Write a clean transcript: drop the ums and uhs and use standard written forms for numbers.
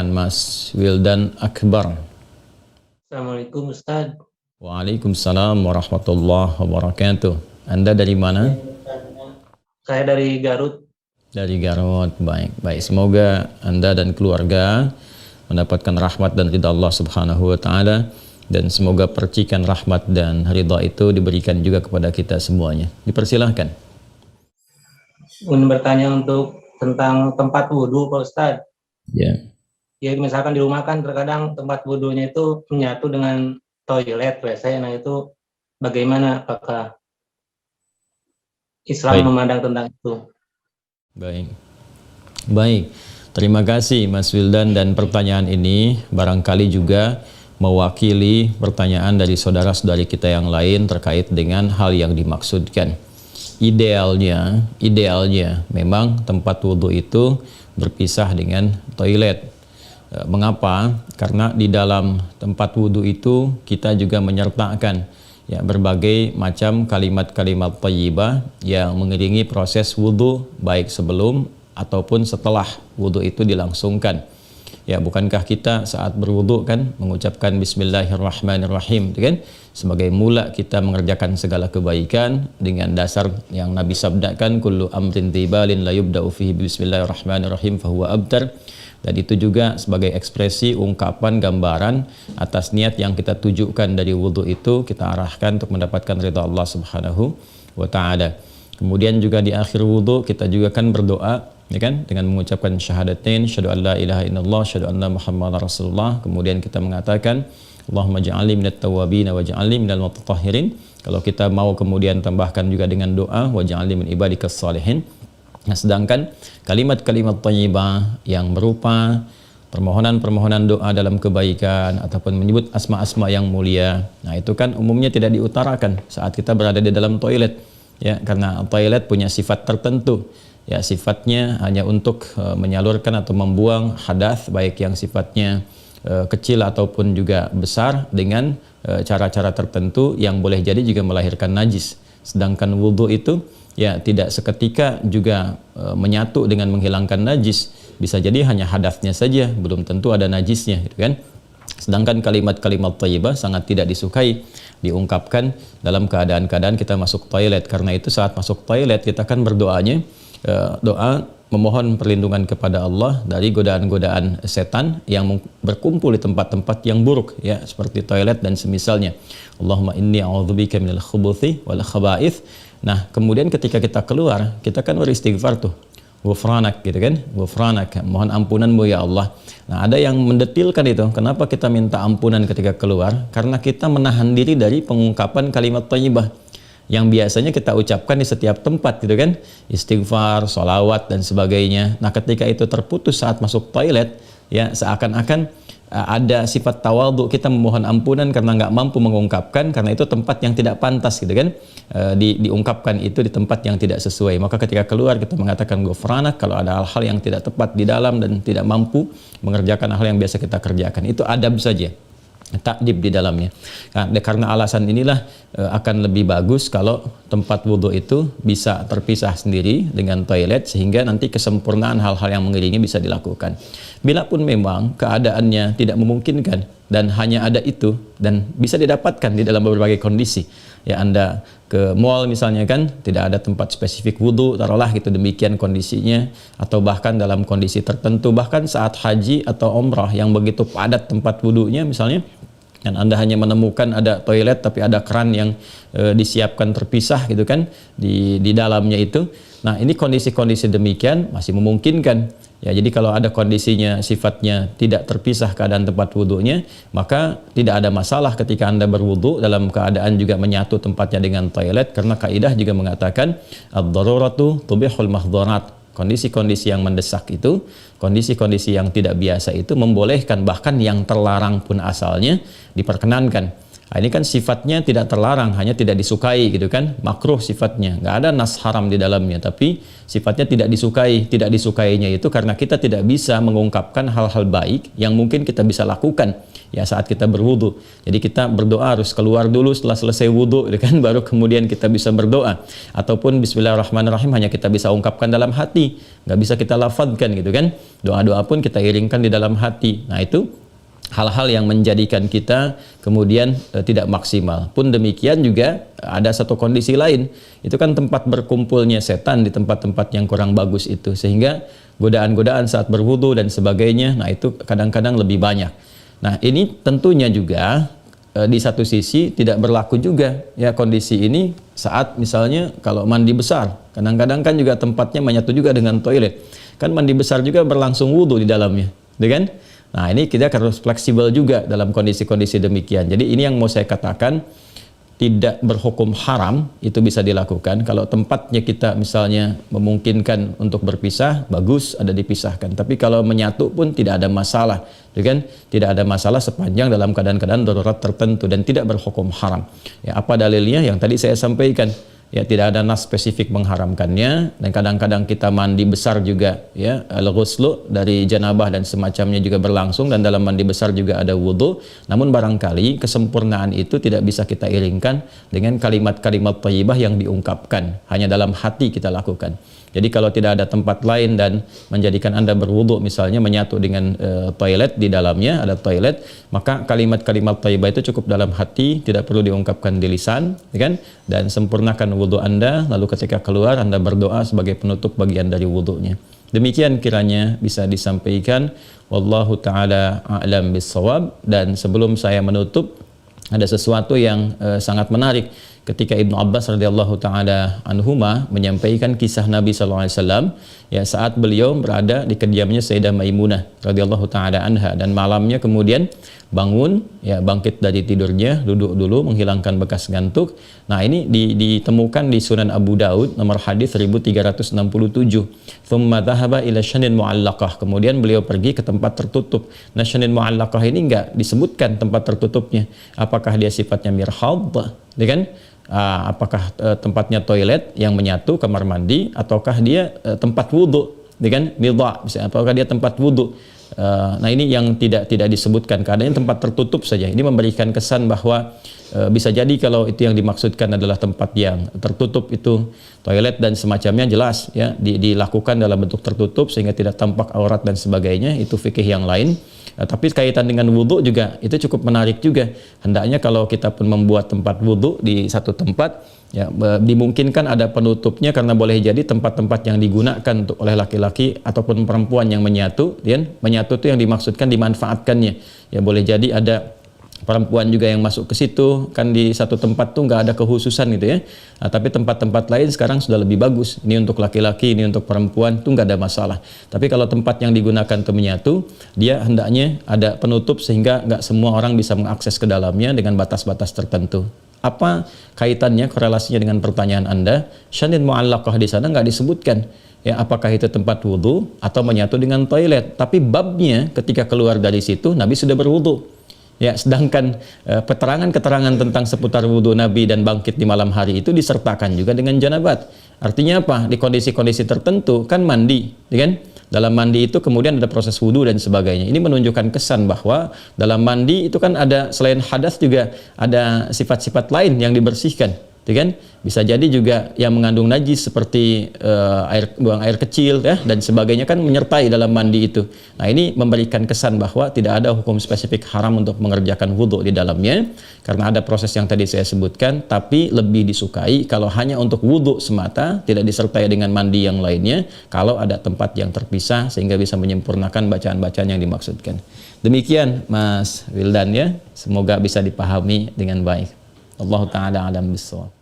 Mas Wildan Akbar. Assalamualaikum Ustaz. Waalaikumsalam warahmatullahi wabarakatuh. Anda dari mana? Saya dari Garut. Dari Garut. Baik. Semoga Anda dan keluarga mendapatkan rahmat dan ridha Allah Subhanahu wa taala, dan semoga percikan rahmat dan ridha itu diberikan juga kepada kita semuanya. Dipersilahkan. Ingin bertanya tentang tempat wudhu Pak Ustaz. Ya. Ya misalkan di rumah kan terkadang tempat wudhunya itu menyatu dengan toilet WC. Nah itu bagaimana, apakah Islam memandang tentang itu? Baik. Terima kasih Mas Wildan, dan pertanyaan ini barangkali juga mewakili pertanyaan dari saudara-saudari kita yang lain terkait dengan hal yang dimaksudkan. Idealnya memang tempat wudhu itu berpisah dengan toilet. Mengapa? Karena di dalam tempat wudhu itu kita juga menyertakan berbagai macam kalimat-kalimat thayyibah yang mengiringi proses wudhu, baik sebelum ataupun setelah wudhu itu dilangsungkan. Bukankah kita saat berwudhu kan mengucapkan Bismillahirrahmanirrahim, kan? Sebagai mula kita mengerjakan segala kebaikan dengan dasar yang Nabi sabdakan, kullu amrin tibalin la yubda'u fihi Bismillahirrahmanirrahim fahuwa abtar. Dan itu juga sebagai ekspresi ungkapan gambaran atas niat yang kita tujukan dari wudhu itu, kita arahkan untuk mendapatkan ridha Allah Subhanahu wa taala. Kemudian juga di akhir wudhu kita juga kan berdoa, dengan mengucapkan syahadatain, syahadu an la ilaha illallah, syahadu anna muhammadar rasulullah. Kemudian kita mengatakan Allahumma ja'alni minat tawwabin wa ja'alni minal mutatahhirin. Kalau kita mau kemudian tambahkan juga dengan doa wa ja'alni min ibadikas salihin. Nah, sedangkan kalimat-kalimat thayyibah yang berupa permohonan-permohonan doa dalam kebaikan ataupun menyebut asma-asma yang mulia, nah itu kan umumnya tidak diutarakan saat kita berada di dalam toilet, karena toilet punya sifat tertentu, sifatnya hanya untuk menyalurkan atau membuang hadas, baik yang sifatnya kecil ataupun juga besar, dengan cara-cara tertentu yang boleh jadi juga melahirkan najis. Sedangkan wudhu itu tidak seketika juga menyatu dengan menghilangkan najis, bisa jadi hanya hadasnya saja, belum tentu ada najisnya, kan? Sedangkan kalimat-kalimat thayyibah sangat tidak disukai diungkapkan dalam keadaan-keadaan kita masuk toilet. Karena itu saat masuk toilet kita kan berdoanya doa memohon perlindungan kepada Allah dari godaan-godaan setan yang berkumpul di tempat-tempat yang buruk, seperti toilet dan semisalnya. Allahumma inni a'udzubika minal khubuthi wal khaba'ith. Nah, kemudian ketika kita keluar, kita kan beristighfar tuh. Ghufranak, Ghufranak, mohon ampunanmu ya Allah. Nah, ada yang mendetilkan itu. Kenapa kita minta ampunan ketika keluar? Karena kita menahan diri dari pengungkapan kalimat thayyibah yang biasanya kita ucapkan di setiap tempat, istighfar, sholawat dan sebagainya. Nah, ketika itu terputus saat masuk toilet, seakan-akan ada sifat tawadhu, kita memohon ampunan karena nggak mampu mengungkapkan, karena itu tempat yang tidak pantas, diungkapkan itu di tempat yang tidak sesuai. Maka ketika keluar kita mengatakan ghufranak kalau ada hal-hal yang tidak tepat di dalam dan tidak mampu mengerjakan hal yang biasa kita kerjakan. Itu adab saja, takdib di dalamnya. Nah, karena alasan inilah akan lebih bagus kalau tempat wudhu itu bisa terpisah sendiri dengan toilet, sehingga nanti kesempurnaan hal-hal yang mengiringi bisa dilakukan. Bila pun memang keadaannya tidak memungkinkan dan hanya ada itu dan bisa didapatkan di dalam berbagai kondisi, Anda ke mall misalnya kan, tidak ada tempat spesifik wudhu, taruhlah demikian kondisinya, atau bahkan dalam kondisi tertentu, bahkan saat haji atau umrah yang begitu padat tempat wudhunya misalnya, dan Anda hanya menemukan ada toilet tapi ada keran yang disiapkan terpisah di dalamnya itu. Nah, ini kondisi-kondisi demikian masih memungkinkan. Jadi kalau ada kondisinya sifatnya tidak terpisah keadaan tempat wudhunya, maka tidak ada masalah ketika Anda berwudhu dalam keadaan juga menyatu tempatnya dengan toilet, karena kaidah juga mengatakan ad-daruratu tubihul mahdharat. Kondisi-kondisi yang mendesak itu, kondisi-kondisi yang tidak biasa itu membolehkan, bahkan yang terlarang pun asalnya diperkenankan. Nah, ini kan sifatnya tidak terlarang, hanya tidak disukai gitu kan, makruh sifatnya, nggak ada nas haram di dalamnya, tapi sifatnya tidak disukai. Tidak disukainya itu karena kita tidak bisa mengungkapkan hal-hal baik yang mungkin kita bisa lakukan ya saat kita berwudu. Jadi kita berdoa harus keluar dulu setelah selesai wudu gitu kan, baru kemudian kita bisa berdoa. Ataupun bismillahirrahmanirrahim hanya kita bisa ungkapkan dalam hati, nggak bisa kita lafadzkan gitu kan. Doa-doa pun kita iringkan di dalam hati. Nah itu hal-hal yang menjadikan kita kemudian tidak maksimal. Pun demikian juga ada satu kondisi lain, itu kan tempat berkumpulnya setan di tempat-tempat yang kurang bagus itu, sehingga godaan-godaan saat berwudu dan sebagainya, nah itu kadang-kadang lebih banyak. Nah ini tentunya juga di satu sisi tidak berlaku juga ya kondisi ini saat misalnya kalau mandi besar, kadang-kadang kan juga tempatnya menyatu juga dengan toilet, kan mandi besar juga berlangsung wudu di dalamnya, gitu kan? Nah ini kita harus fleksibel juga dalam kondisi-kondisi demikian. Jadi ini yang mau saya katakan, tidak berhukum haram, itu bisa dilakukan. Kalau tempatnya kita misalnya memungkinkan untuk berpisah, bagus ada dipisahkan. Tapi kalau menyatu pun tidak ada masalah, kan? Tidak ada masalah sepanjang dalam keadaan-keadaan darurat tertentu dan tidak berhukum haram. Ya, apa dalilnya? Yang tadi saya sampaikan. Ya, tidak ada nas spesifik mengharamkannya, dan kadang-kadang kita mandi besar juga ya, al-ghuslu dari janabah dan semacamnya juga berlangsung, dan dalam mandi besar juga ada wudu. Namun barangkali kesempurnaan itu tidak bisa kita iringkan dengan kalimat-kalimat thayyibah yang diungkapkan, hanya dalam hati kita lakukan. Jadi kalau tidak ada tempat lain dan menjadikan Anda berwudu misalnya menyatu dengan toilet, di dalamnya ada toilet, maka kalimat-kalimat thayyibah itu cukup dalam hati, tidak perlu diungkapkan di lisan, ya kan? Dan sempurnakan wudu Anda, lalu ketika keluar Anda berdoa sebagai penutup bagian dari wudunya. Demikian kiranya bisa disampaikan. Wallahu taala a'lam bissawab. Dan sebelum saya menutup, ada sesuatu yang sangat menarik ketika Ibnu Abbas radhiyallahu taala anhuma menyampaikan kisah Nabi sallallahu alaihi wasallam ya saat beliau berada di kediamannya Sayyidah Maimunah radhiyallahu taala anha, dan malamnya kemudian bangun ya, bangkit dari tidurnya, duduk dulu menghilangkan bekas ngantuk. Nah ini ditemukan di Sunan Abu Daud nomor hadis 1367. Thumma dhahaba ila syanin mu'allaqah, kemudian beliau pergi ke tempat tertutup. Nah syanin mu'allaqah ini enggak disebutkan tempat tertutupnya, apakah dia sifatnya mirhad, ya kan? Apakah tempatnya toilet yang menyatu, kamar mandi, ataukah dia tempat wudhu, ya kan? Midha, misalnya, apakah dia tempat wudhu? Nah ini yang tidak disebutkan, keadaannya tempat tertutup saja. Ini memberikan kesan bahwa bisa jadi kalau itu yang dimaksudkan adalah tempat yang tertutup, itu toilet dan semacamnya, jelas ya dilakukan dalam bentuk tertutup sehingga tidak tampak aurat dan sebagainya, itu fikih yang lain. Tapi kaitan dengan wudhu juga itu cukup menarik juga. Hendaknya kalau kita pun membuat tempat wudhu di satu tempat, ya dimungkinkan ada penutupnya, karena boleh jadi tempat-tempat yang digunakan untuk oleh laki-laki ataupun perempuan yang menyatu, ya, menyatu itu yang dimaksudkan dimanfaatkannya. Ya boleh jadi ada perempuan juga yang masuk ke situ, kan di satu tempat tuh nggak ada kehususan gitu ya. Nah, tapi tempat-tempat lain sekarang sudah lebih bagus. Ini untuk laki-laki, ini untuk perempuan, tuh nggak ada masalah. Tapi kalau tempat yang digunakan untuk menyatu, dia hendaknya ada penutup sehingga nggak semua orang bisa mengakses ke dalamnya dengan batas-batas tertentu. Apa kaitannya, korelasinya dengan pertanyaan Anda? Syanin mu'allaqah di sana nggak disebutkan. Ya, apakah itu tempat wudhu atau menyatu dengan toilet? Tapi babnya ketika keluar dari situ, Nabi sudah berwudhu. Ya, sedangkan keterangan-keterangan tentang seputar wudhu Nabi dan bangkit di malam hari itu disertakan juga dengan janabat. Artinya apa? Di kondisi-kondisi tertentu kan mandi, ya kan? Dalam mandi itu kemudian ada proses wudhu dan sebagainya. Ini menunjukkan kesan bahwa dalam mandi itu kan ada selain hadas juga ada sifat-sifat lain yang dibersihkan, ya kan? Bisa jadi juga yang mengandung najis seperti buang air kecil ya dan sebagainya kan menyertai dalam mandi itu. Nah ini memberikan kesan bahwa tidak ada hukum spesifik haram untuk mengerjakan wudhu di dalamnya, karena ada proses yang tadi saya sebutkan. Tapi lebih disukai kalau hanya untuk wudhu semata, tidak disertai dengan mandi yang lainnya, kalau ada tempat yang terpisah sehingga bisa menyempurnakan bacaan-bacaan yang dimaksudkan. Demikian Mas Wildan ya, semoga bisa dipahami dengan baik. Allah Ta'ala alam bisawab.